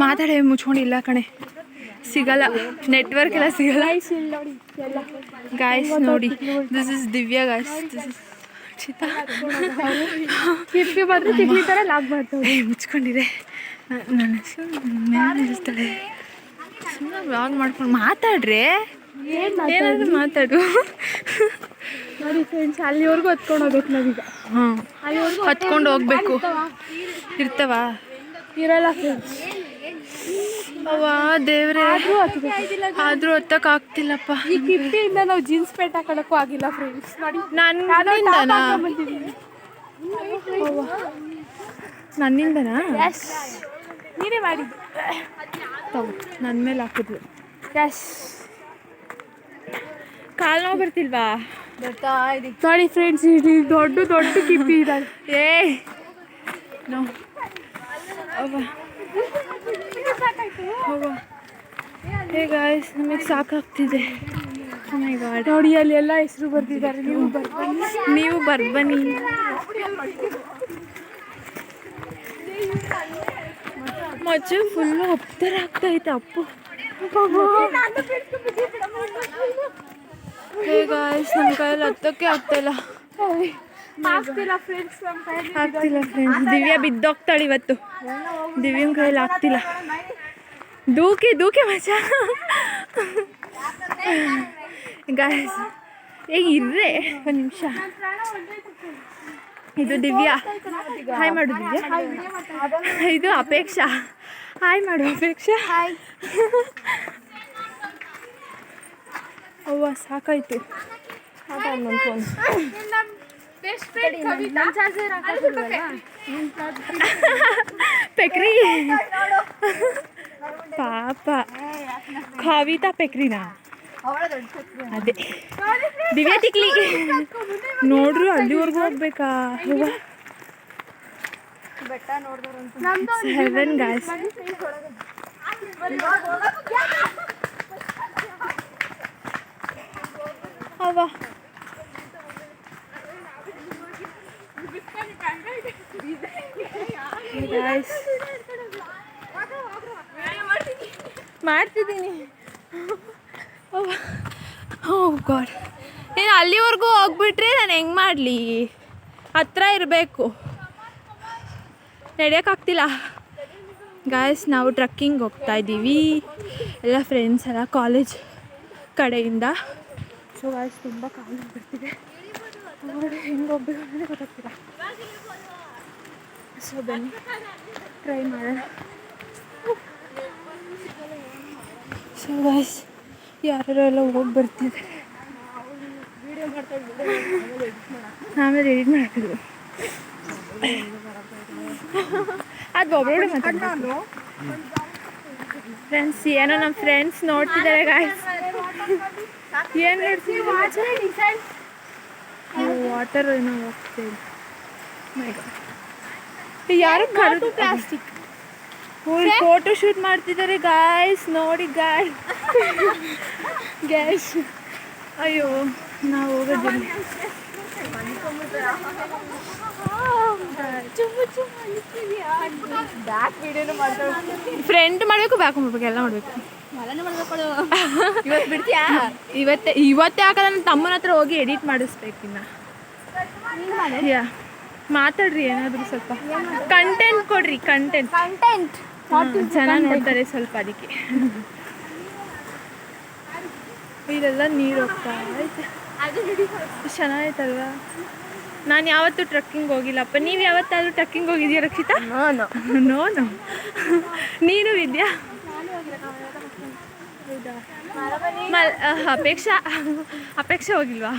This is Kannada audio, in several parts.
ಮಾತಾಡೇ ಮುಚ್ಕೊಂಡಿಲ್ಲ ಕಣೆ, ಸಿಗಲ್ಲ, ನೆಟ್ವರ್ಕ್ ಎಲ್ಲ ಸಿಗಲ್ಲ ಗಾಯ್ಸ್. ನೋಡಿ, this is Divya guys, this is Chita. ಮುಚ್ಕೊಂಡಿದೆ ನನ್ನ ಹೆಸರು. ಸುಮ್ಮನೆ ವ್ಲಾಗ್ ಮಾಡ್ಕೊಂಡು ಮಾತಾಡ್ರೆ, ಏನಾದರೂ ಮಾತಾಡು. ನೋಡಿ ಫ್ರೆಂಡ್ಸ್, ಅಲ್ಲಿವರೆಗೂ ಹೊತ್ಕೊಂಡು ಹೋಗ್ಬೇಕು ನಾವೀಗ. ಹಾಂ, ಹೊತ್ಕೊಂಡು ಹೋಗ್ಬೇಕು. ಇರ್ತವ? ಇರಲ್ಲ ಫ್ರೆಂಡ್ಸ್. ಅವ್ವ ದೇವ್ರೆ, ಆದರೂ ಹೊತ್ತಕ್ಕಾಗ್ತಿಲ್ಲಪ್ಪ. ಈ ಕಿಟ್ಟಿಯಿಂದ ನಾವು ಜೀನ್ಸ್ ಪ್ಯಾಂಟ್ ಹಾಕೊಳ್ಳೋಕ್ಕೂ ಆಗಿಲ್ಲ ಫ್ರೆಂಡ್ಸ್. ನೋಡಿ ನನ್ನಿಂದನಾ? ನನ್ನಿಂದನಾ? ಎಸ್, ನೀನೇ ಮಾಡಿದ್ದು. ತಗೋ, ನನ್ನ ಮೇಲೆ ಹಾಕಿದ್ಲು. ಎಸ್, ಕಾಲು ನೋವು ಬರ್ತಿಲ್ವಾ? ನೋಡಿ ಫ್ರೆಂಡ್ಸ್, ಇಲ್ಲಿ ದೊಡ್ಡ ದೊಡ್ಡ ಕಿಪ್ಪಿ ಇದ್ದಾಳೆ. ನೋ ಅವ್ವ ಹೇ ಗಾಯ್ಸ್, ನಮಗೆ ಸಾಕಾಗ್ತಿದೆ. ನೋಡಿ ಅಲ್ಲಿ ಎಲ್ಲ ಹೆಸರು ಬರ್ತಿದ್ದಾರೆ. ನೀವು ಬರ್ಬನ್ನಿ. ಮಚ್ಚು ಫುಲ್ಲು ಒಪ್ತರ ಆಗ್ತೈತೆ ಅಪ್ಪು. ಹೇ ಗಾಯ್ಸ್, ನಮ್ಮ ಕೈಯಲ್ಲಿ ಹತ್ತಕ್ಕೆ ಆಗ್ತಾಯಿಲ್ಲ. ಆಗ್ತಿಲ್ಲ ಫ್ರೆಂಡ್ಸ್, ನಮ್ಮ ಕೈಯಲ್ಲಿ ಆಗ್ತಿಲ್ಲ ಫ್ರೆಂಡ್ಸ್. ದಿವ್ಯಾ ಬಿದ್ದೋಗ್ತಾಳೆ ಇವತ್ತು. ದಿವ್ಯನ ಕೈಯಲ್ಲಿ ಆಗ್ತಿಲ್ಲ. ದೂಕಿ ಮಚ್ಚ. ಗಾಯ್ಸ್ ಇರ್ರೆ ಒಂದು ನಿಮಿಷ. ಇದು ದಿವ್ಯಾ, ಹಾಯ್ ಮಾಡು ದಿವ್ಯಾ. ಇದು ಅಪೇಕ್ಷಾ, ಹಾಯ್ ಮಾಡು ಅಪೇಕ್ಷಾ. ಅವ್ವ ಸಾಕಾಯ್ತು. ನನ್ನ ಫೋನ್ ಪೆಕ್ರಿ ಪಾಪ. ಕವಿತಾ ಪೆಕ್ರಿನಾ? ಅದೇ ದಿವ್ಯಾ ತಿಕ್ಲಿ. ನೋಡ್ರು ಅಲ್ಲಿವರೆಗೂ ಹೋಗ್ಬೇಕಾ? Heaven guys. ಅವ್ವ ಮಾಡ್ತಿದ್ದೀನಿ. ಓ ಗಾಡ್, ನೀನು ಅಲ್ಲಿವರೆಗೂ ಹೋಗ್ಬಿಟ್ರೆ ನಾನು ಹೆಂಗೆ ಮಾಡಲಿ? ಹತ್ರ ಇರಬೇಕು, ನಡೆಯೋಕ್ಕಾಗ್ತಿಲ್ಲ. ಗಾಯ್ಸ್, ನಾವು ಟ್ರಕ್ಕಿಂಗ್ ಹೋಗ್ತಾ ಇದ್ದೀವಿ ಎಲ್ಲ ಫ್ರೆಂಡ್ಸ್ ಎಲ್ಲ, ಕಾಲೇಜ್ ಕಡೆಯಿಂದ. ಸೊ ಗಾಯ್ಸ್, ತುಂಬ ಕಾಲು ಬರ್ತಿದೆ. ನೋಡಿ ಹೆಂಗೆ ಹೋಗ್ಬೇಕು ಅನ್ನೋದೇ ಗೊತ್ತಾಗ್ತಿಲ್ಲ. ಸೊ ಬನ್ನಿ ಟ್ರೈ ಮಾಡೋಣ. ಸೊ ಗಾಯ್ಸ್, ಯಾರು ಎಲ್ಲ ಹೋಗಿ ಬರ್ತಿದ್ದಾರೆ. ಆಮೇಲೆ ಎಡಿಟ್ ಮಾಡ್ತಿದ್ರು. ಅದು ಒಬ್ಬರೊಡೆ ಮಾತಾಡ್ತಾರೆ ಫ್ರೆಂಡ್ಸ್. ಏನೋ ನಮ್ಮ ಫ್ರೆಂಡ್ಸ್ ನೋಡ್ತಿದ್ದಾರೆ ಗಾಯ್ಸ್. ಏನು ನೋಡ್ತಿದ್ದೀವಿ? ವಾಟರ್ ಏನೋ ಹೋಗ್ತಿದೆ. ಯಾರು ಕರೆದು ಪ್ಲಾಸ್ಟಿಕ್ ಫೋಟೋ ಶೂಟ್ ಮಾಡ್ತಿದ್ದಾರೆ ಗಾಯ್ಸ್. ನೋಡಿ ಗ್ಯಾಸ್. ಅಯ್ಯೋ, ನಾವು ಹೋಗೋದಿಲ್ಲ. ಫ್ರಂಟ್ ಮಾಡಬೇಕು, ಬ್ಯಾಕ್ ಮಾಡ್ಬೇಕು, ಎಲ್ಲ ಮಾಡಬೇಕು. ಇವತ್ತೇ ಹಾಕಲ್ಲ. ನನ್ನ ತಮ್ಮನ ಹತ್ರ ಹೋಗಿ ಎಡಿಟ್ ಮಾಡಿಸ್ಬೇಕು. ಇನ್ನು ಮಾತಾಡ್ರಿ, ಏನಾದರೂ ಸ್ವಲ್ಪ ಕಂಟೆಂಟ್ ಕೊಡ್ರಿ. ಕಂಟೆಂಟ್ ಚೆನ್ನಾಗಿ ನೋಡ್ತಾರೆ ಸ್ವಲ್ಪ, ಅದಕ್ಕೆ. ಇಲ್ಲೆಲ್ಲ ನೀರು ಹೋಗ್ತಾ ಐತೆ, ಚೆನ್ನಾಗೈತಲ್ವಾ? ನಾನು ಯಾವತ್ತೂ ಟ್ರಕ್ಕಿಂಗ್ ಹೋಗಿಲ್ಲಪ್ಪ. ನೀವು ಯಾವತ್ತಾದ್ರೂ ಟ್ರಕ್ಕಿಂಗ್ ಹೋಗಿದ್ದೀಯ ರಕ್ಷಿತಾ? ನೋ. ನೀನು ವಿದ್ಯಾ? ಅಪೇಕ್ಷಾ ಹೋಗಿಲ್ವಾ?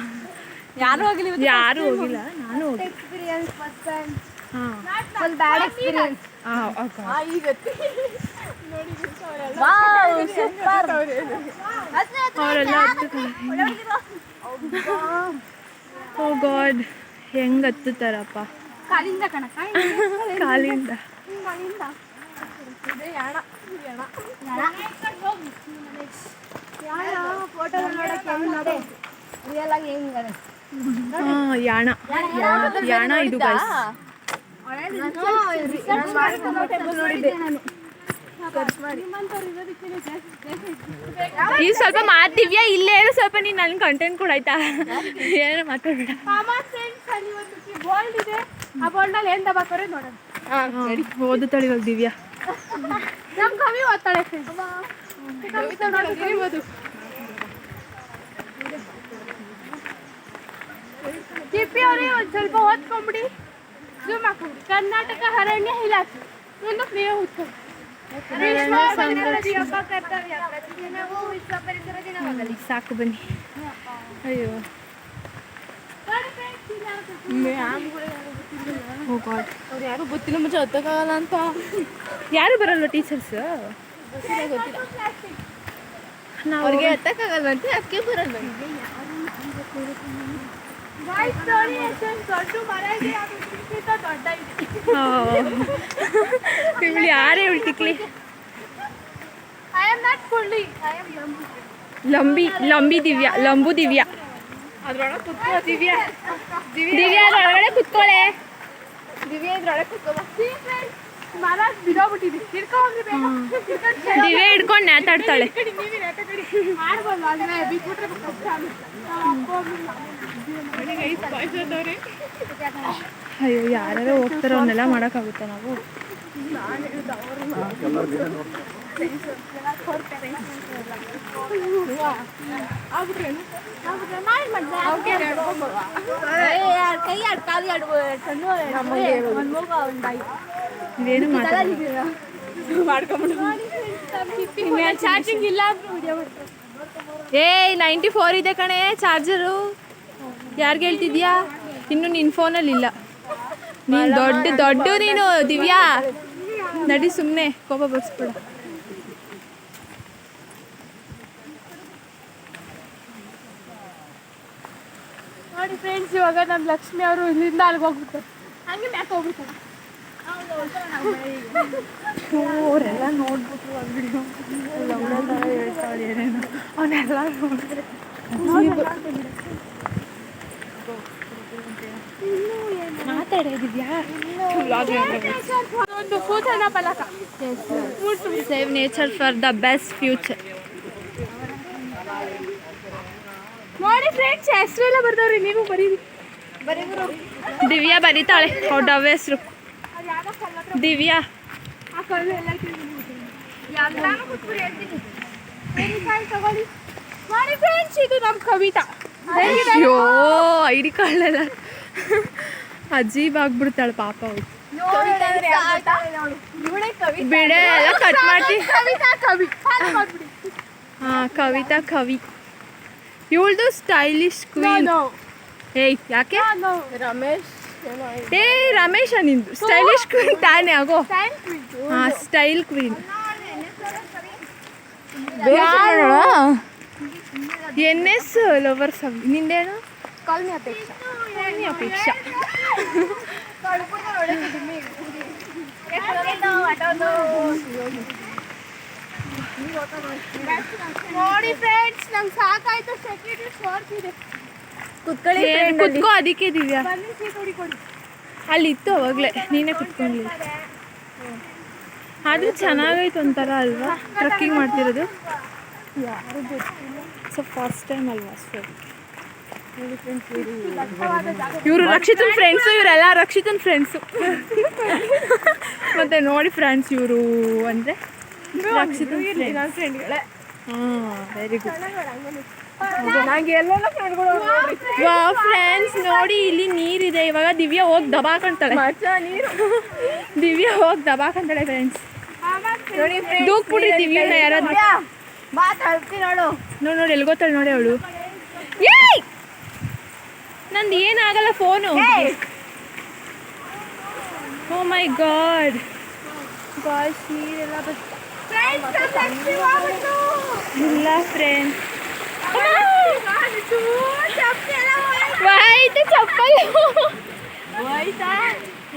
ಯಾರು ಹೋಗಿಲ್ಲ. ನಾನು ಹೋಗಿ ಅವರೆಲ್ಲ. ಓ ಗಾಡ್, ಹೆಂಗೆ ಹತ್ತುತ್ತಾರಪ್ಪ ಕಾಲಿಂದ. ಯಾಣ ಇದು ಗಾಯ್ಸ್. ಈಗ ಸ್ವಲ್ಪ ಮಾತಿದ್ಯಾ ಇಲ್ಲೇ ಹೇಳು, ಸ್ವಲ್ಪ ನೀನು ನನಗೆ ಕಂಟೆಂಟ್ ಕೂಡ ಆಯ್ತಾ, ಏನೋ ಮಾತಾಡ್ಬೇಡ. ಬೋಲ್ಡ್ ಇದೆ, ಆ ಬೋಲ್ಡಲ್ಲಿ ಏನು ದಬಾಕೋರೆ ನೋಡೋಣ. ಓದುತ್ತಾಳೆ ಇವಾಗ ದಿವ್ಯಾ. ನಮ್ಮ ಕವಿ ಓದ್ತಾಳೆ ಕವಿತೆ ನೋಡ್ಬೋದು. ಜಿಪಿ ಅವರೇ ಒಂದು ಸ್ವಲ್ಪ ಓದ್ಕೊಂಬಿಡಿ, ಝೂಮ್ ಹಾಕೊಂಬಿಡಿ. ಕರ್ನಾಟಕ ಅರಣ್ಯ ಇಲಾಖೆ ಮುಂದಕ್ಕೆ ನೀವೇ ಓದ್ಕೊಂಡು. ಸಾಕು ಬನ್ನಿ. ಅಯ್ಯೋ ಅವ್ರು ಯಾರು ಗೊತ್ತಿಲ್ಲ, ಮುಂಚೆ ಹೊತ್ತಕ್ಕಾಗಲ್ಲ ಅಂತ. ಯಾರು ಬರಲ್ವ ಟೀಚರ್ಸ್? ಅವ್ರಿಗೆ ಎತ್ತಕ್ಕಾಗಲ್ಲ ಅಂತ ಅದಕ್ಕೆ ಬರಲ್ಲ. ಇವಳು ಯಾರೇ ಇವಳು ಟಿಕ್ಲಿ? ಲಂಬಿ ದಿವ್ಯಾ, ಲಂಬು ದಿವ್ಯಾ. ಅದ್ರೊಳಗೆ ಕುತ್ಕೋ ದಿವ್ಯಾ. ದಿವ್ಯಾ ಅದ್ರೊಳಗಡೆ ಕುತ್ಕೊಳ್ಳೆ. ದಿವ್ಯಾ ಇದ್ರೊಳಗೆ ಕುತ್ಕೋ. ಮರ ಬಿಡೋಗ್ಬಿಟ್ಟಿದೆ, ದಿವ್ಯಾ ಹಿಡ್ಕೊಂಡು ನೇತಾಡ್ತಾಳೆ. ಮಾಡ್ಬೋದು ಆದರೆ ಬಿಟ್ಬಿಟ್ರೆ ಅಯ್ಯೋ ಯಾರ್ಯಾರೋ ಹೋಗ್ತಾರೋ ಅವನ್ನೆಲ್ಲ ಮಾಡೋಕ್ಕಾಗುತ್ತಾ ನಾವು? ಇದೇನು ಚಾರ್ಜಿಂಗ್ ಇಲ್ಲ. 94 ಇದೆ ಕಣೆ ಚಾರ್ಜರು. ಯಾರಿಗೆ ಹೇಳ್ತಿದ್ಯಾ? ಇನ್ನು ನಿನ್ನ ಫೋನಲ್ಲಿ ಇಲ್ಲ. ನೀನು ದೊಡ್ಡ ನೀನು ದಿವ್ಯಾ. ನಡಿ ಸುಮ್ಮನೆ ಕೋಪ ಬರ್ಸ್ಬೇಡ. ನೋಡಿ ಫ್ರೆಂಡ್ಸ್, ಇವಾಗ ನಮ್ಮ ಲಕ್ಷ್ಮಿ ಅವರು ಇಲ್ಲಿಂದ ಅಲ್ಲಿಗೆ ಹೋಗ್ಬಿಡ್ತಾರೆ, ಹಂಗೆ ಮ್ಯಾಕ್ ಹೋಗ್ಬಿಡ್ತಾರೆ. ಅವರೆಲ್ಲ ನೋಡ್ಬಿಟ್ರು ಆ ವಿಡಿಯೋ ಹೇಳ್ತಾಳೆ ಏನೇನು, ಅವನ್ನೆಲ್ಲ ನೋಡಿದ್ರೆ ಮಾತಾಡಿದ್ಯಾ? ಒಂದು ಸೂಚನ ಫಲಕ. Save nature for the best future. ನೋಡಿ ಫ್ರೆಂಡ್ಸ್, ಹೆಸರೆಲ್ಲ ಬರ್ದವ್ರಿ, ನೀವು ಬರೀರಿ. ದಿವ್ಯಾ ಬರೀತಾಳೆ ಅವ್ರ ಹೆಸರು. ದಿವ್ಯಾ ತಗೊಳ್ಳಿ. ನೋಡಿ ಫ್ರೆಂಡ್ಸ್, ಇದು ನಮ್ಮ ಕವಿತಾ. ಅಯ್ಯೋ ಐಡಿ ಕಾರ್ಡ್ಲೆಲ್ಲ ಅಜೀಬ್ ಆಗ್ಬಿಡ್ತಾಳೆ ಪಾಪ ಅವಳು. ಬಿಡೆ ಎಲ್ಲ ಕಟ್ ಮಾಡ್ತಿ. ಹಾಂ ಕವಿತಾ ಕವಿ. ಇವಳ್ದು ಸ್ಟೈಲಿಶ್ ಕ್ವೀನ್. ಏಯ್ ಯಾಕೆ? ರಮೇಶ್. ರಮೇಶ ನಿಂದು ಸ್ಟೈಲಿಶ್ ಕ್ವೀನ್ ತಾನೇ ಆಗೋ. ಹಾಂ ಸ್ಟೈಲ್ ಕ್ವೀನ್. NS lovers. ನಿಂದೇನು? ಕಾಲ್ನಿ ಅಪೇಕ್ಷಾ. ಅಪೇಕ್ಷಾ. ನೋಡಿ ಫ್ರೆಂಡ್ಸ್, ನಂಗೆ ಸಾಕಾಯ್ತು. ಸೆಕ್ಯೂರಿಟಿ ಸೋರ್ತಿದೆ. ಕುತ್ಕೋ. ಅದಕ್ಕೆ ದಿವ್ಯಾ ಬನ್ನಿ, ಸೀಟ್ ಹುಡಿಕೊಡಿ. ಅಲ್ಲಿ ಇತ್ತು ಅವಾಗಲೇ, ನೀನೇ ಕುತ್ಕೊಂಡಿಲ್ಲ. ಆದರೂ ಚೆನ್ನಾಗೈತೆ ಒಂಥರ ಅಲ್ವಾ ಟ್ರಕ್ಕಿಂಗ್ ಮಾಡ್ತಿರೋದು? ಯಾರು ಗೊತ್ತಿಲ್ಲ. ಸೊ ಫಸ್ಟ್ ಟೈಮ್ ಅಲ್ವಾ? ಇವರು ರಕ್ಷಿತನ್ ಫ್ರೆಂಡ್ಸು, ಇವರೆಲ್ಲ ರಕ್ಷಿತನ್ ಫ್ರೆಂಡ್ಸು. ಮತ್ತೆ ನೋಡಿ ಫ್ರೆಂಡ್ಸ್, ಇವರು ಅಂದರೆ ರಕ್ಷಿತನ್ ಫ್ರೆಂಡ್ಗಳೇ. ಹಾಂ ವೆರಿ ಗುಡ್. ವಾ ಫ್ರೆಂಡ್ಸ್ ನೋಡಿ, ಇಲ್ಲಿ ನೀರಿದೆ. ಇವಾಗ ದಿವ್ಯಾ ಹೋಗಿ ದಬಾಕೊಂತಾಳೆ. ದಿವ್ಯಾ ಹೋಗಿ ದಬಾಕೊಂತಾಳೆ ಫ್ರೆಂಡ್ಸ್. ದೂಕ್ಬಿಡ್ರಿ ದಿವ್ಯಾನ ಯಾರಾದ್ರೂ. ನೋಡಿ ಎಲ್ಗೋತಾಳೆ ನೋಡಿ ಅವಳು. ಏಯ್ ನಂದು ಏನಾಗಲ್ಲ ಫೋನು. ಓ ಮೈ ಗಾಡ್ ಗಾಯ್ಸ್, ನೀರೆಲ್ಲ ಇಲ್ಲ ಫ್ರೆಂಡ್ಸ್. ವೈಟ್ ಚಪ್ಪಲ್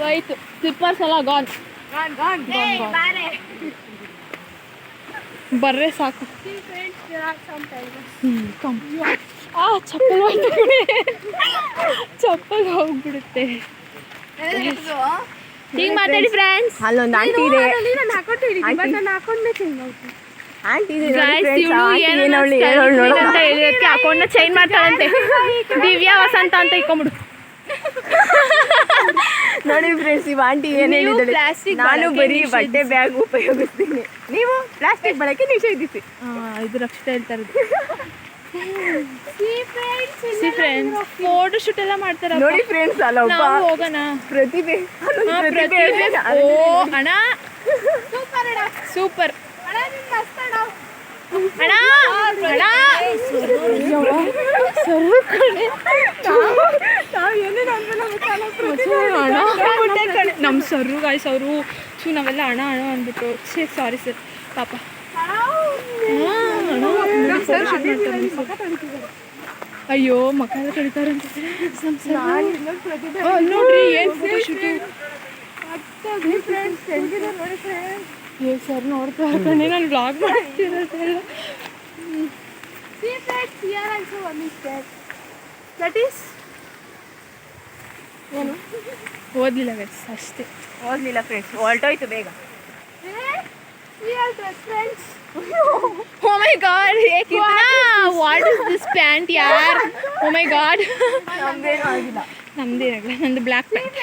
ವೈಟ್ ಸ್ಲಿಪ್ಪರ್ಸ್ ಎಲ್ಲ ಗಾನ್. ಬರ್ರೆ ಸಾಕು. ಚಪ್ಪಲ್ ಹೋಗ್ಬಿಡುತ್ತೆ. ಹೀಗೆ ಮಾತಾಡಿ ಫ್ರೆಂಡ್ಸ್. ಅಲ್ಲೊಂದು ಆಂಟಿ ಇದೆ. ನಾನು ಹಾಕೊಂಡಿದ್ದೀನಿ ಬಟ್ ನಾನು ಹಾಕೊಂಡ್ಮೇಲೆ ಚೇಂಜ್ ಮಾಡ್ತೀನಿ. ಆಂಟಿ ಇದೆ Guys, ಇವ್ಳು ಏನೋ ಅಂತ ಹೇಳಿದಕ್ಕೆ ಅಕೌಂಟ್ನ ಚೇಂಜ್ ಮಾಡ್ತಾಳಂತೆ. ದಿವ್ಯಾ ವಸಂತ ಅಂತ ಇಟ್ಕೊಂಬಿಡು. ನೋಡಿ ಫ್ರೆಂಡ್ಸ್, ಇವ್ ಆಂಟಿ ಏನ್ ಹೇಳಿದಾಳೆ, plastic ನಾನು ಬಳಕೆ ಬರೀ ಬಟ್ಟೆ ಬ್ಯಾಗ್ ಉಪಯೋಗಿಸ್ತೀನಿ, ನೀವು ಪ್ಲಾಸ್ಟಿಕ್ ಬಳಕೆ ನಿಷೇಧಿಸಿ. ಇದು ರಕ್ಷಿತ ಹೇಳ್ತಾರೆ. ಫ್ರೆಂಡ್ಸ್ ಫೋಟೋ ಶೂಟ್ ಎಲ್ಲ ಮಾಡ್ತಾರ. ನೋಡಿ ಫ್ರೆಂಡ್ಸ್, ಅಲ್ಲ ಒಬ್ಬ ನಾವು ಹೋಗೋಣ. ಪ್ರತಿಭೆ. ಓ ಅಣ್ಣ ಸೂಪರ್ ಅಣ್ಣ ಅಣ್ಣ ನಮ್ಮ ಸರ್ರು ಗಾಯ್ಸ್ ಅವರು ನಾವೆಲ್ಲ ಅಣ್ಣ ಅಣ್ಣ ಅಂದ್ಬಿಟ್ಟು ಸಾರಿ ಸರ್ ಪಾಪ. ಅಯ್ಯೋ ಮಕ್ಕಳ ಕಳಿತಾರಂತ ನೋಡ್ರಿ ಏನು ಫೋಟೋ ಶೂಟಿಂಗ್. ಸರ್ ನೋಡ್ತಾ ಕಣೆ ನಾನು ಬ್ಲಾಗ್ ಮಾಡ್ತಿರೋದೆಲ್ಲ. ದಟ್ ಈಸ್ ಏನು ಓದಲಿಲ್ಲ ಗೈಸ್ ಅಷ್ಟೇ. ಓದ್ಲಿಲ್ಲ ಫ್ರೆಂಡ್ಸ್, ಹೊರಟೋಯ್ತು ಬೇಗ. Oh my god, ये कितना what is this pant यार? Oh my god. ನಮ್ದೇನು ಆಗಿಲ್ಲ. ನಂದು ಬ್ಲ್ಯಾಕ್ ಪ್ಯಾಂಟ್.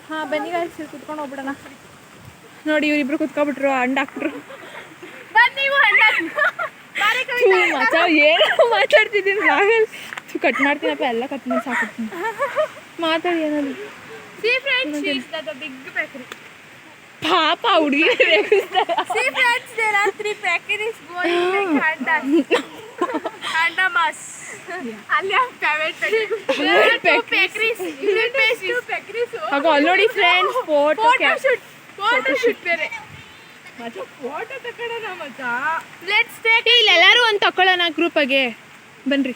ಹಾಂ ಬನ್ನಿ ಗಾಯ್ಸ್ ಕುತ್ಕೊಂಡು ಹೋಗ್ಬಿಡೋಣ. ನೋಡಿ ಇವರಿಬ್ರು ಕುತ್ಕೊಬಿಟ್ರು, ಹಂಡ್ ಹಾಕ್ಬಿಟ್ರು. ಮಚ ಏನು ಮಾತಾಡ್ತಿದ್ದೀನಿ ಬ್ಲಾಗಲ್ಲಿ. ಕಟ್ ಮಾಡ್ತೀನಪ್ಪ, ಎಲ್ಲ ಕಟ್ ಮಾಡಿ ಸಾಕಿರ್ತೀನಿ. ಮಾತಾಡಿ ಏನಾದ್ರು. ಪಾಪ ಹುಡುಗಿ ಹಾಗೋ ಅಲ್ಲಿ ನೋಡಿ ಫ್ರೆಂಡ್ಸ್ ಫೋಟೋ ಶೂಟ್ ಬೇರೆ. ಇಲ್ಲೆಲ್ಲರೂ ಒಂದು ತಗೊಳ್ಳೋಣ ಗ್ರೂಪಾಗೆ ಬನ್ರಿ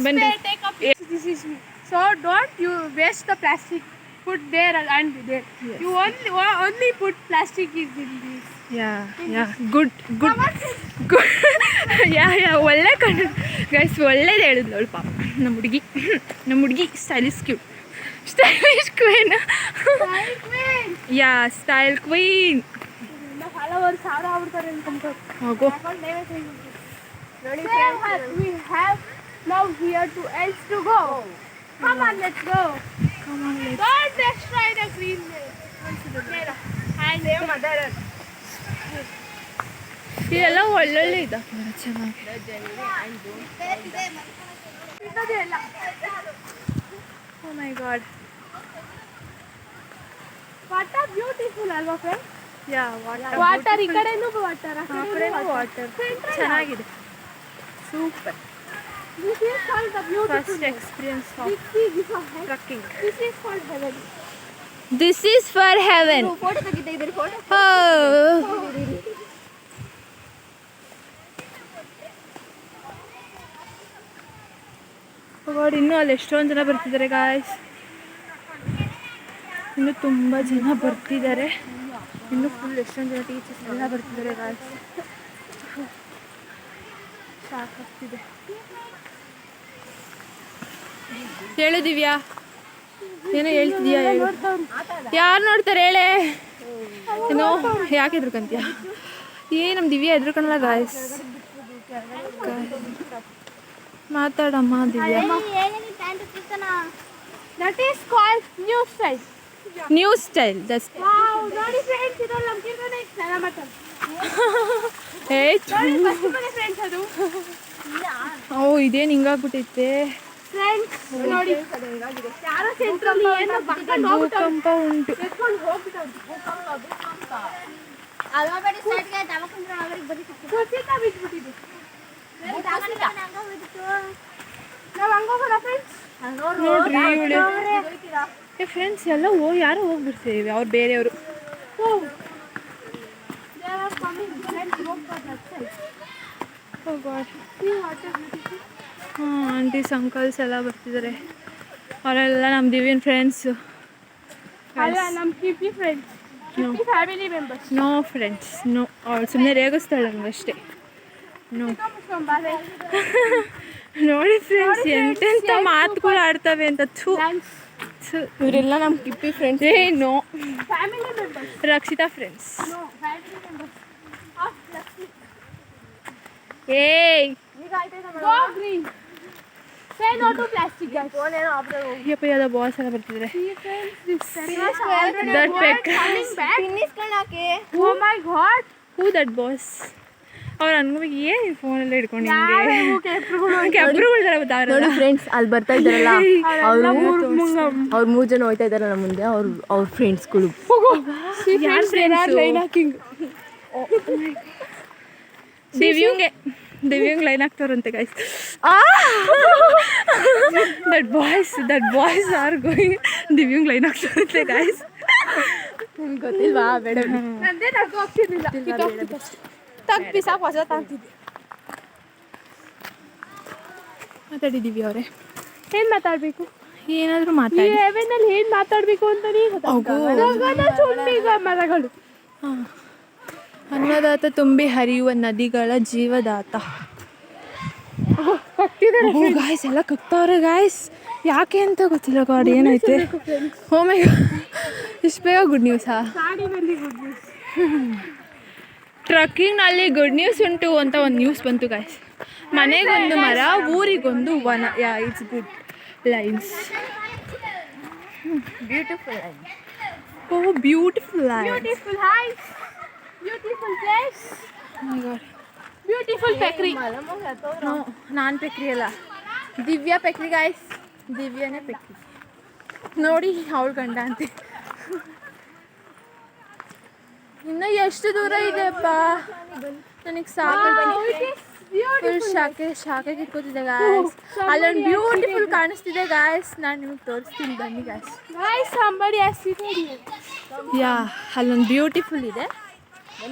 ಬನ್ರಿ. So don't you waste the plastic. Put there and there. Yes. You only put plastic is in this. Good yeah ಒಳ್ಳೆ ಕಣ್ಣು ಗೈಸ್, ಒಳ್ಳೇದು ಹೇಳಿದ್ಲು ಅವಳು ಪಾಪ. ನಮ್ಮ ಹುಡುಗಿ stylish queen. Yeah style queen. followers ಸಾವಿರ ಆಗ್ಬಿಡ್ತಾರೆ ಅನ್ಕೊಂತಾರೆ. ಹೋಗೋ ನೋಡಿ we have now here to else to go. Come on, let's go. Don't destroy the green and mother. ಇದೆಲ್ಲ ಒಳ್ಳೊಳ್ಳೆ ಇದೆ ಚೆನ್ನಾಗಿ. Oh my god. Water beautiful alva friend. Yeah Water ಈ ಕಡೆನೂ water ಆ ಕಡೆನೂ ವಾಟರ್ ಚೆನ್ನಾಗಿದೆ. Super. This is called the beautiful. First experience of trekking. This is called heaven. This is for heaven. Photo ತೆಗಿತಿದ್ದೀರಿ ಫೋಟೋ. ಗಾಡ್ ಇನ್ನೂ ಅಲ್ಲಿ ಎಷ್ಟೊಂದು ಜನ ಬರ್ತಿದ್ದಾರೆ ಗಾಯ್ಸ್. ಇನ್ನೂ ತುಂಬ ಜನ ಬರ್ತಿದ್ದಾರೆ. ಇನ್ನೂ ಫುಲ್ ಎಷ್ಟೊಂದು ಜನ ಟೀಚರ್ಸ್ ಎಲ್ಲ ಬರ್ತಿದ್ದಾರೆ ಗಾಯ್ಸ್. ಸಾಕಾಗ್ತಿದೆ. ಹೇಳು ದಿವ್ಯಾ, ಏನೋ ಹೇಳ್ತಿದ್ಯಾ? ಹೇಳು. ಯಾರು ನೋಡ್ತಾರೆ ಹೇಳೇ? ಏನೋ ಯಾಕೆ ಹೆದ್ರಕಂತೀಯ? ನಮ್ಮ ದಿವ್ಯಾ ಹೆದ್ರಕಣಲ್ಲ ಗಾಯ್ಸ್. ಮಾತಾಡಮ್ಮ Divya. That is called new style. New style just. Wow, ನೋಡಿ ಫ್ರೆಂಡ್ಸ್ ಇದು ನಮ್ಮ ಕಿರಣೆ ಸ್ನಾನ ಮಾಡ್ತಾರೆ. ನೋಡಿ ಫಸ್ಟ್ ಮನೆ ಫ್ರೆಂಡ್ಸ್ ಅದು. ಓ ಇದೇನು ಹಿಂಗಾಗ್ಬಿಟ್ಟೈತೆ ಫ್ರೆಂಡ್ಸ್ ನೋಡಿ ಯಾರೋ ಸೆಂಟ್ರಲ್ಲಿ ಏನೋ ಬಕ್ಕಂಡು ಭೂಕಂಪ ಉಂಟು. ಎತ್ಕೊಂಡು ಹೋಗ್ಬಿಟ್ಟವ್ರು. ಭೂಕಂಪ ಅಲ್ವಾಬೇಡಿ ಸೈಡ್ಗೆ ದಮಕಂದ್ರ ಅವರಿಗೆ ಬದಿ ಕುಸಿತ ಬಿದ್ಬಿಟ್ಟಿದೆ. ನಾವು ಹಂಗೋಗೋಣ ಫ್ರೆಂಡ್ಸ್. ನೋಡ್ರಿ ಇವಳು ಫ್ರೆಂಡ್ಸ್ ಎಲ್ಲ ಯಾರೋ ಹೋಗ್ಬಿಡ್ತೀವಿ, ಅವ್ರು ಬೇರೆಯವರು. ಹಾಂ ಆಂಟೀಸ್ ಅಂಕಲ್ಸ್ ಎಲ್ಲ ಬರ್ತಿದ್ದಾರೆ. ಅವರೆಲ್ಲ ನಮ್ಮ ದಿವ್ಯನ್ ಫ್ರೆಂಡ್ಸು. ಅಲ್ಲ ನಮ್ಮ ಕಿಪಿ ಫ್ರೆಂಡ್ಸ್, ಕಿಪಿ family members. No friends, no. ಅವಳು ಸುಮ್ಮನೆ ರೇಗಿಸ್ತಾಳೆ ನಮಗಷ್ಟೇ. ನೋ ನೋಡಿ ಫ್ರೆಂಡ್ಸ್ ಎಂತೆಂಥ ಮಾತುಗಳು ಆಡ್ತವೆ ಅಂತ. ಥೂ ಇವರೆಲ್ಲ ನಮ್ಮ ಕಿಪ್ಪಿ ಫ್ರೆಂಡ್ಸ್. ಏ no, Family members. Rakshita friends. No, family members. Of Lakshmi. ಏಯ್ Go green. Say no to plastic, guys. ಯಪ್ಪ ಯಾವ್ದೋ ಬಾಯ್ಸ್ ಎಲ್ಲ ಬರ್ತಿದ್ರೆ. See, friends, this Sarah already That got peck. coming back. ತಿನ್ನಿಸ್ಕೊಳಕ್ಕೆ Oh my God. Who that boss? ಅವ್ರು ಅನ್ಕೋಬೇಕು ಏನು ಫೋನೆಲ್ಲ ಹಿಡ್ಕೊಂಡು ಯಾರು ಹಿಂಗೆ ಕೆಪ್ರುಗಳು ಕೆಬ್ರುಗಳ ಥರ ಗೊತ್ತಾಗಲ್ಲ. ನೋಡಿ ಫ್ರೆಂಡ್ಸ್, ಅಲ್ಲಿ ಬರ್ತಾ ಇದ್ದಾರಲ್ಲ ಅವರು ಅವ್ರು 3 ಜನ ಹೋಯ್ತಾ ಇದಾರೆ ನಮ್ಮ ಮುಂದೆ. ಅವ್ರ ಫ್ರೆಂಡ್ಸ್ಗಳು. ಯಾರು ಫ್ರೆಂಡ್ಸ್? ಲೈನ್ ಹಾಕಿಂಗ್. ದಿವ್ಯಂಗ್ ಲೈನ್ ಹಾಕ್ತಾರಂತೆ guys. That boys are going ದಿವ್ಯಂಗ್ ಲೈನ್ ಹಾಕ್ತಾರಂತೆ ಗೈಸ್. ಗೊತ್ತಿಲ್ವಾ? ಬೇಡ ನಂದೇ ನಗು ಹೋಗ್ತಿರ್ಲಿಲ್ಲ. ತಗ್ ಬಿಸಾಕ್ ಹೊಸ ತಾಂತಿದ್ದೆ. ಮಾತಾಡಿದ್ದೀವಿ ಅವರೇ. ಏನ್ ಮಾತಾಡ್ಬೇಕು? ಏನಾದರೂ ಈ ಮಾತಾಡಿ. ಹೆವೆನಲ್ಲಿ ಏನ್ ಮಾತಾಡ್ಬೇಕು ಅಂತಾನೆ ಚುಂಬಿಗ ಮರಗಳು. ಅನ್ನದಾತ ತುಂಬಿ ಹರಿಯುವ ನದಿಗಳ ಜೀವದಾತ. ಗಾಯ್ಸ್ ಎಲ್ಲ ಕಕ್ತಾವ್ರೆ ಗಾಯ್ಸ್. ಯಾಕೆ ಅಂತ ಗೊತ್ತಿಲ್ಲ. ಗಾಡ್ ಏನೈತೆ? ಓ ಮೈ ಗಾಡ್, ಇಷ್ಟು ಬೇಗ ಗುಡ್ ನ್ಯೂಸಾ? ಕಾಡಿನಲ್ಲಿ ಗುಡ್ ನ್ಯೂಸ್. ಟ್ರಕ್ಕಿಂಗ್ನಲ್ಲಿ ಗುಡ್ ನ್ಯೂಸ್ ಉಂಟು ಅಂತ ಒಂದು ನ್ಯೂಸ್ ಬಂತು ಗಾಯ್ಸ್. ಮನೆಗೊಂದು ಮರ, ಊರಿಗೊಂದು ವನ. It's good lines. Beautiful. Oh beautiful lines. Beautiful heights. Beautiful place. My God. Beautiful ಪೆಕ್ರಿ. ನಾನು ಪೆಕ್ರಿ ಅಲ್ಲ, ದಿವ್ಯಾ ಪೆಕ್ರಿ ಗಾಯ್ಸ್. ದಿವ್ಯಾನೇ ಪೆಕ್ರಿ. ನೋಡಿ ಅವಳು ಗಂಡ ಅಂತೆ. ಇನ್ನು ಎಷ್ಟು ದೂರ ಇದೆಪ್ಪ? ನನಗೆ ಸಾಕು. ಫುಲ್ ಶಾಕೆ ಇಟ್ಕೋತಿದ್ದೆ ಗಾಯ್ಸ್. ಅಲ್ಲೊಂದು ಬ್ಯೂಟಿಫುಲ್ ಕಾಣಿಸ್ತಿದೆ ಗಾಯ್ಸ್. ನಾನು ನಿಮಗೆ ತೋರಿಸ್ತೀನಿ, ಬನ್ನಿ guys. Guys, somebody has seen it. Yeah, ಅಲ್ಲೊಂದು ಬ್ಯೂಟಿಫುಲ್ ಇದೆ,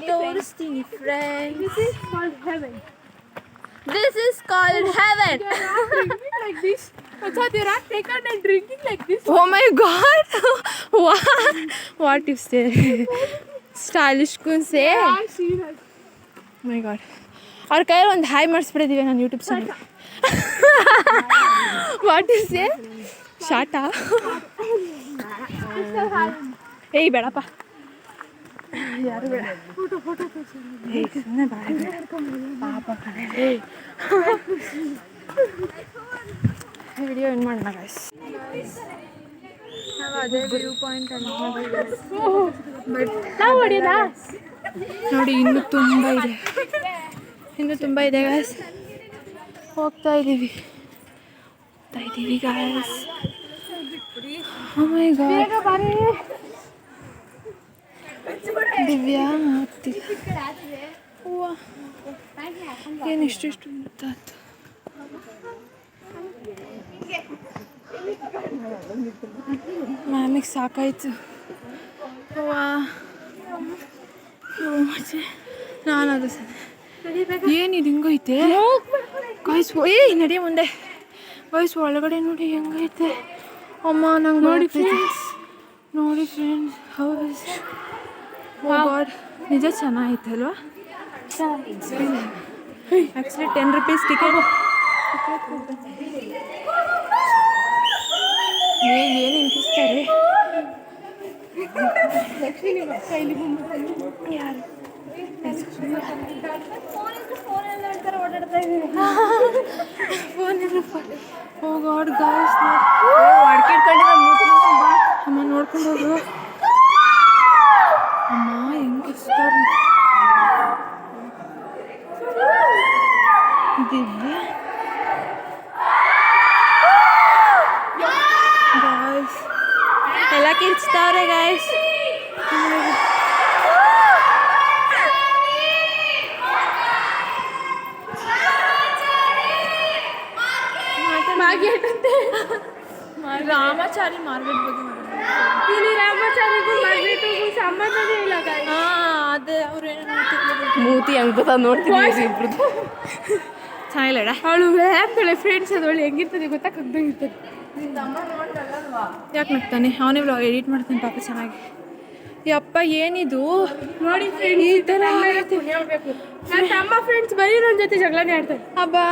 ತೋರಿಸ್ತೀನಿ friends. This is called heaven. This is called heaven. They are not drinking like this. Also, they are not taken and drinking like this. Oh my god. What is there? Stylish ಕುನ್ಸೆ. I see that. My God. ಅವ್ರ ಕೈಯಲ್ಲಿ ಒಂದು ಹಾಯ್ ಮಾಡಿಸ್ಬಿಟ್ಟಿದ್ದೀವಿ ನಾನು YouTube channel. What is a ಶಾಟಾ? ಏಯ್ ಬೇಡಪ್ಪ, ಯಾರು ಬೇಡ. ಏಯ್ ಸುಮ್ಮನೆ ಪಾಪ ಕಣೆ. ವಿಡಿಯೋ ಏನು ಮಾಡೋಣ ಗಾಯ್ಸ್? ನಾವು ಅದೇ ವ್ಯೂ ಪಾಯಿಂಟ್ ಅನ್ಕೊಂಡಿದ್ದೀವಿ. ಬಟ್ ನಾವು ಹೊಡಿಯೋದಾ? ನೋಡಿ ಇನ್ನೂ ತುಂಬ ಇದೆ ಗಾಯ್ಸ್. ಹೋಗ್ತಾ ಇದ್ದೀವಿ ಗಾಯ್ಸ್. ಓ ಮೈ ಗಾಡ್. ಬೇಗ ಬಾರೆ. ದಿವ್ಯಾ ಆಗ್ತಿಲ್ಲ. ಹೂವ ಏನು ಇಷ್ಟು ಮುತ್ತಾಯ್ತು. ಮ್ಯಾಮಿಗೆ ಸಾಕಾಯ್ತು. ಹೂವ ನಾನು ಅದು ಏನಿದು ಹಿಂಗೈತೆ ಗಾಯ್ಸ್? ಏಯ್ ನಡಿಯ ಮುಂದೆ ಗಾಯ್ಸ್. ಒಳಗಡೆ ನೋಡಿ ಹೆಂಗೈತೆ. ಅಮ್ಮ ನಂಗೆ ನೋಡಿ friends. How is oh God. ನಿಜ ಚೆನ್ನಾಗೈತೆ ಅಲ್ವಾ? Actually 10 rupees ticket. ಏನು ಇಂಕಿಸ್ತಾರೆ ಯಾರು? ಓ ಗಾಡ್ ಗಾಯ್ಸ್, ಅಮ್ಮ ನೋಡ್ಕೊಂಡು ಹೋಗು. ಅಮ್ಮ ಹೆಂಗಿಸ್ತಾರೆ ದಿವ್ಯ ಗಾಯ್ಸ್. ಎಲ್ಲ ಕಿರ್ಚ್ತಾವ್ರೆ ಗಾಯ್ಸ್. ರಾಮಾಚಾರಿ ಮಾರ್ಕೆಟ್ ಬಗ್ಗೆ ಇಲ್ಲಿ ರಾಮಾಚಾರಿಗೂ ಮಾರ್ಕೆಟಿಗೂ ಸಂಬಂಧನೇ ಇಲ್ಲ guys. ಅದೇ ಅವ್ರು ಏನೋ ಮೂತಿ ಹಂಗೆ ಗೊತ್ತಾ ನೋಡ್ತೀನಿ ಇಬ್ರದ್ದು. ಚೆನ್ನಾಗಿಲ್ಲ. ಅವಳು ಹೇಳ್ತಾಳೆ ಫ್ರೆಂಡ್ಸ್, ಅದೊಳ್ಳೆ ಹೆಂಗಿರ್ತದೆ ಗೊತ್ತಾ? ಕಗ್ದಂಗಿರ್ತದೆ. ಯಾಕೆ ನಗ್ತಾನೆ? ಅವನೇ ವ್ಲಾಗ್ ಎಡಿಟ್ ಮಾಡ್ತಾನೆ ಪಾಪ ಚೆನ್ನಾಗಿ. ಯಪ್ಪ ಏನಿದು ನೋಡಿ ಫ್ರೆಂಡ್ಸ್, ಈ ಥರ ಹೇಳ್ಬೇಕು. ನನ್ನ ತಮ್ಮ ಫ್ರೆಂಡ್ಸ್ ಬರೀ ನನ್ನ ಜೊತೆ ಜಗಳನೇ ಆಡ್ತಾರೆ. ಅಬ್ಬಾ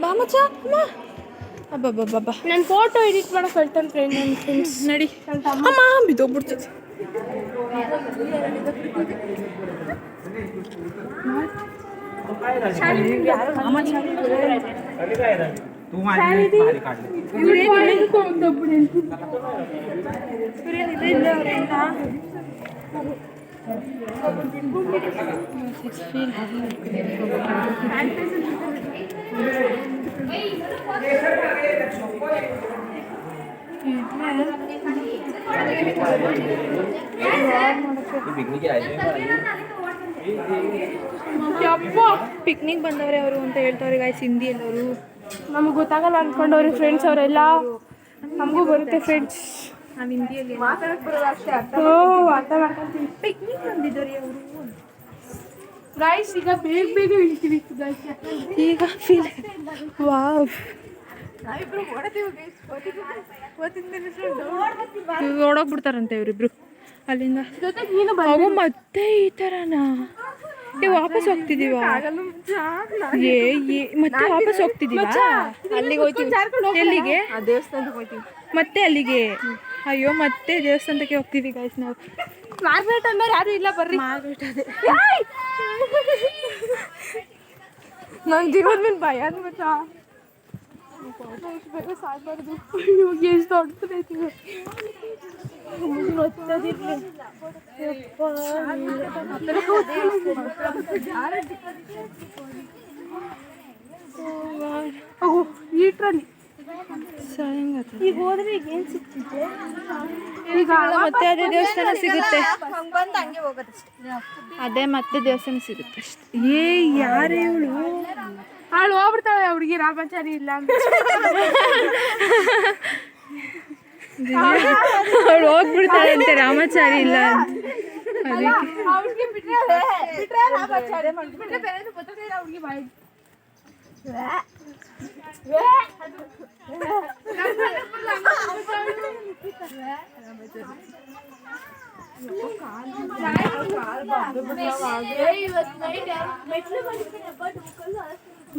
ಬಾ ಮಚ್ಚ. ಅಮ್ಮ ಅಬ್ಬಬ್ಬಬ್ಬಬ್ಬ ನಾನು ಫೋಟೋ ಎಡಿಟ್ ಮಾಡಕ್ಕೆ ಹೇಳ್ತಾನೆ ಫ್ರೆಂಡ್ ನನ್ನ ಫ್ರೆಂಡ್ಸ್. ನಡಿ ಅಮ್ಮ ಬಿದ್ದೋಗ್ಬಿಡ್ತದೆ. ಪಿಕ್ನಿಕ್ ಬಂದವ್ರೆ ಅವರು ಅಂತ ಹೇಳ್ತಾವ್ರೆ ಗಾಯ್ಸ್ ಹಿಂದಿಯಲ್ಲಿ ಅವರು. ನಮ್ಗೆ ಗೊತ್ತಾಗಲ್ಲ ಅನ್ಕೊಂಡವ್ರಿ ಫ್ರೆಂಡ್ಸ್ ಅವರೆಲ್ಲ. ನಮಗೂ ಬರುತ್ತೆ ಫ್ರೆಂಡ್ಸ್. ನಾವು ಹಿಂದಿಯಲ್ಲಿ ಅರ್ಥ ಮಾಡ್ಕೊಂತೀವಿ. ಪಿಕ್ನಿಕ್ ಬಂದಿದ್ದಾರೆ ಅವರು. ಗೈಸ್ ಈಗ ಬೇಗ ಬೇಗ ಇಳ್ತೀವಿ ಈಗ ಫೀಲ್ ವಾವ್ ಓಡೋಗ್ಬಿಡ್ತಾರಂತೆ ಇವರಿಬ್ರು ಅಲ್ಲಿಂದ. ಜೊತೆಗೆ ನೀನು ಅವು ಮತ್ತೆ ಈ ಥರನಾ ವಾಪಸ್ ಹೋಗ್ತಿದೀವಾ? ಮತ್ತೆ ವಾಪಸ್ ಹೋಗ್ತಿದೀವಾ? ಅಲ್ಲಿಗೆ ಹೋಗ್ತೀವಿ. ಎಲ್ಲಿಗೆ? ದೇವಸ್ಥಾನಕ್ಕೆ ಹೋಗ್ತೀವಿ. ಮತ್ತೆ ಅಲ್ಲಿಗೆ? ಅಯ್ಯೋ ಮತ್ತೆ ದೇವಸ್ಥಾನಕ್ಕೆ ಹೋಗ್ತೀವಿ ಗಾಯ್ಸ್ ನಾವು. ಮಾರ್ಗ್ರೆಟ್ ಅಂದ್ರೆ ಯಾರು ಇಲ್ಲ ಬರ್ರಿ. ಮಾರ್ಗ್ರೆಟ್ ಅದೇ ನನ್ನ ಜೀವನ ಮೇಲೆ ಭಯ ಅಂದ್ಬಿಟ್ಟ. ಬೇಗ ಸಾಯ್ಬಾರ್ದು. ಎಷ್ಟು ದೊಡ್ಡದೈತಿ ಈಟ್ರಲ್ಲಿ ಈಗ ಹೋದ್ರೆ ಈಗ ಏನು ಸಿಗ್ತಿದ್ದೆ? ಈಗ ಮತ್ತೆ ಅದೇ ದೇವಸ್ಥಾನ ಸಿಗುತ್ತೆ. ಅದೇ ಮತ್ತೆ ದೇವಸ್ಥಾನ ಸಿಗುತ್ತೆ ಅಷ್ಟೇ. ಯಾರು ಇವಳು? ಅವಳು ಹೋಗ್ಬಿಡ್ತಾಳೆ. ಹುಡುಗಿ ರಾಮಾಚಾರಿ ಇಲ್ಲ ಅಂತ ಅವಳು ಹೋಗ್ಬಿಡ್ತಾಳೆ ಅಂತೆ ರಾಮಾಚಾರಿ ಇಲ್ಲ ಅಂತ. ಅವ್ರಿಗೆ ಬಿಟ್ರೆ ರಾಮಾಚಾರಿ ಬಿಟ್ರೆ ಬೇರೆ ಗೊತ್ತಾಗೇ ಇಲ್ಲ ಹುಡುಗಿ ಬಾಯಿ.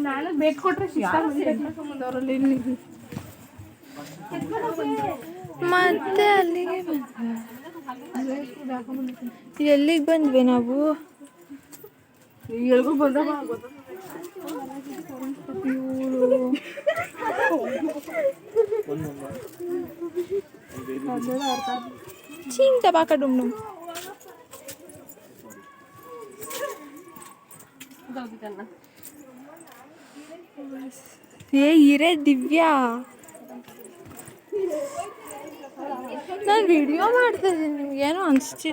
ನಾನು ಬೇಟ್ ಕೊಟ್ರೆ ಮುಂದವರಲ್ಲಿ ಮತ್ತೆ ಅಲ್ಲಿಗೆ ಎಲ್ಲಿಗೆ ಬಂದ್ವಿ ನಾವು? ಎಲ್ಗೂ ಬಂದಾಗ ಚಿಂತ ಬಾಕ ಡುಮ್ನು ಇರೇ ದಿವ್ಯಾ. ನಾನು ವಿಡಿಯೋ ಮಾಡ್ತಾ ಇದ್ದೀನಿ, ನಿಮ್ಗೇನೋ ಅನಿಸ್ತಿ